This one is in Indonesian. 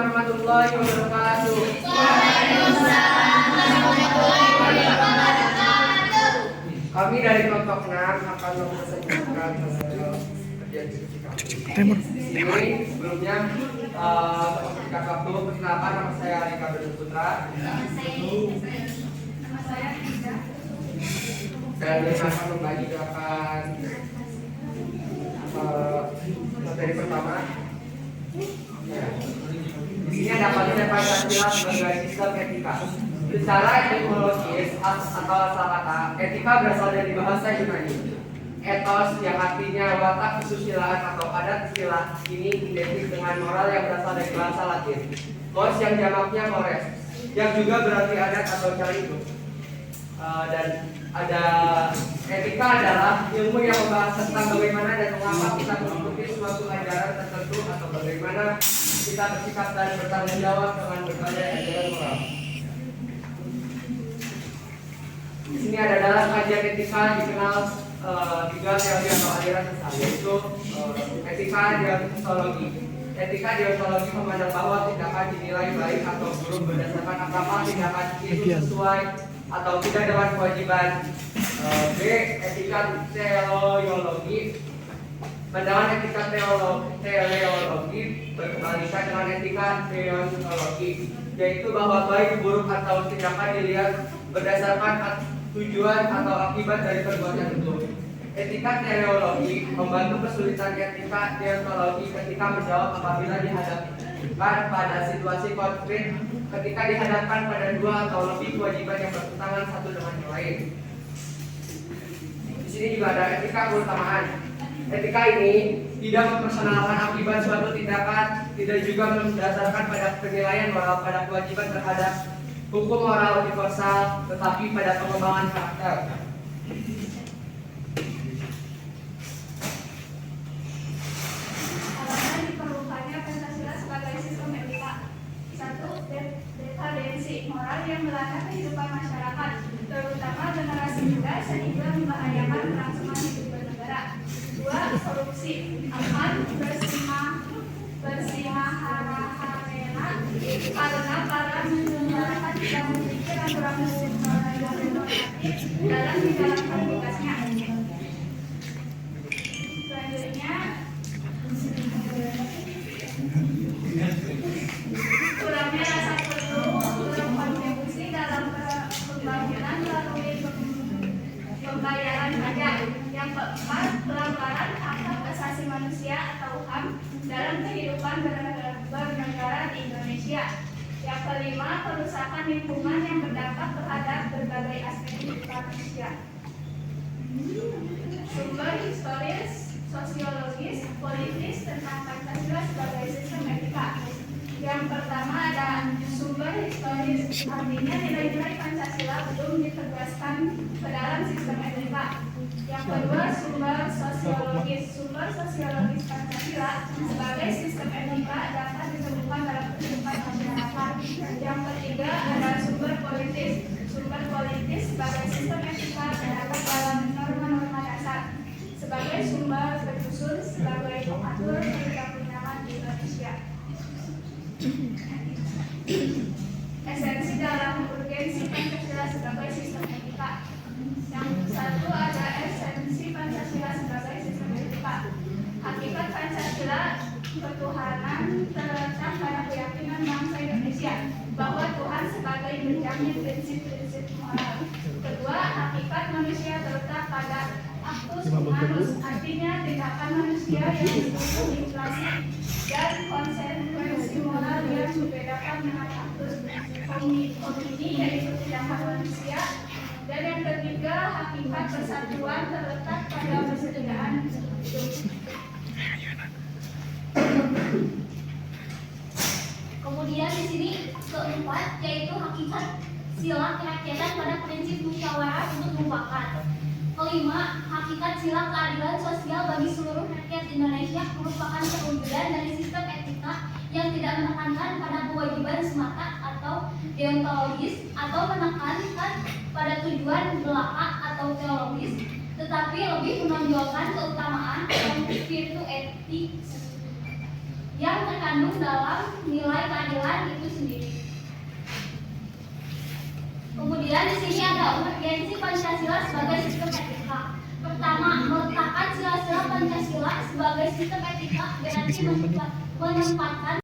warahmatullahi wabarakatuh. Kami dari kelompok 6 akan mempresentasikan kerja diskusi kami. Ini sebelumnya seperti kakak dulu perkenalkan, nama saya Alika Bedul Putra. Nama saya Ida. Saya akan membagikan materi pertama. Ya. Di sini ada konsep Pancasila sebagai sistem etika. Secara etimologis atau asal kata, etika berasal dari bahasa Yunani. Etos yang artinya watak kesusilaan atau adat istilah ini identik dengan moral yang berasal dari bahasa Latin. Mos yang jamaknya mores, yang juga berarti adat atau cara hidup. Dan ada etika adalah ilmu yang membahas tentang bagaimana dan mengapa kita mengikuti suatu ajaran tertentu atau bagaimana kita bersikap dan bertanggung jawab dengan berbagai ajaran moral. Di sini ada dalam kajian etika dikenal tiga teori atau aliran besar, yaitu etika deontologi. Etika deontologi memandang bahwa tindakan dinilai baik atau buruk berdasarkan apakah tindakan itu sesuai atau tidak dengan kewajiban. B. Etika teleologi. Pandangan etika teleologi berkebalikan dengan etika deontologi, yaitu bahwa baik buruk atau tindakan dilihat berdasarkan tujuan atau akibat dari perbuatan itu. Etika teleologi membantu kesulitan etika deontologi ketika menjawab apabila dihadapkan pada situasi konflik, ketika dihadapkan pada dua atau lebih kewajiban yang bertentangan satu dengan yang lain. Di sini juga ada etika keutamaan. Etika ini tidak mempersoalkan akibat suatu tindakan, tidak juga mendasarkan pada penilaian moral pada kewajiban terhadap hukum moral universal, tetapi pada pengembangan karakter. Alasan diperlukannya Pancasila sebagai sistem etika. 1. Dekadensi moral yang melanda kehidupan masyarakat, terutama generasi muda sehingga membahayakan kelangsungan hidup bernegara. 2. Korupsi akan bersimahara-harena karena para menyelenggarakan tidak memiliki aturan hukum yang normatif dalam menjalankan tugasnya. Selanjutnya, kurangnya rasa perlu berkontribusi dalam pembangunan melalui pembayaran pajak. Yang keempat, pelanggaran hak asasi manusia atau HAM dalam kehidupan bernegara di Indonesia. Yang kelima, kerusakan lingkungan yang berdampak terhadap berbagai aspek kehidupan manusia. Sumber historis, sosiologis, politis tentang Pancasila sebagai sistem etika. Yang pertama ada sumber historis, artinya nilai-nilai Pancasila belum ditegaskan ke dalam sistem etika. Yang kedua, sumber sosiologis. Sumber sosiologis Pancasila sebagai sistem etika dapat ditemukan dalam kehidupan masyarakat. Yang ketiga, ada sumber politis. Sumber politis sebagai sistem etika terdapat dalam norma-norma dasar. Sebagai sumber penyusun sebagai pengatur perundang-undangan di Indonesia. Esensi dalam urgensi Pancasila sebagai sistem etika. Yang satu ada esensi Pancasila sebagai sistem etika. Hakikat Pancasila ketuhanan terletak pada keyakinan bangsa Indonesia bahwa Tuhan sebagai penjamin prinsip-prinsip moral. Kedua, hakikat manusia terletak pada actus humanus, artinya tindakan manusia yang mendukung inflasi dan konsekuensi moral yang membedakan dengan actus homini, yaitu tindakan manusia. Dan yang ketiga, hakikat persatuan terletak pada persediaan hidup. Kemudian di sini keempat yaitu hakikat sila kerakyatan pada prinsip musyawarah untuk mufakat. Kelima, hakikat sila keadilan sosial bagi seluruh rakyat Indonesia merupakan perwujudan dari sistem etika yang tidak menekankan pada kewajiban semata atau deontologis atau menekankan pada tujuan belaka atau teologis, tetapi lebih menonjolkan keutamaan dan virtu etik yang terkait terkandung dalam nilai keadilan itu sendiri. Kemudian di sini ada urgensi Pancasila sebagai sistem etika. Pertama, meletakkan sila-sila Pancasila sebagai sistem etika berarti menempatkan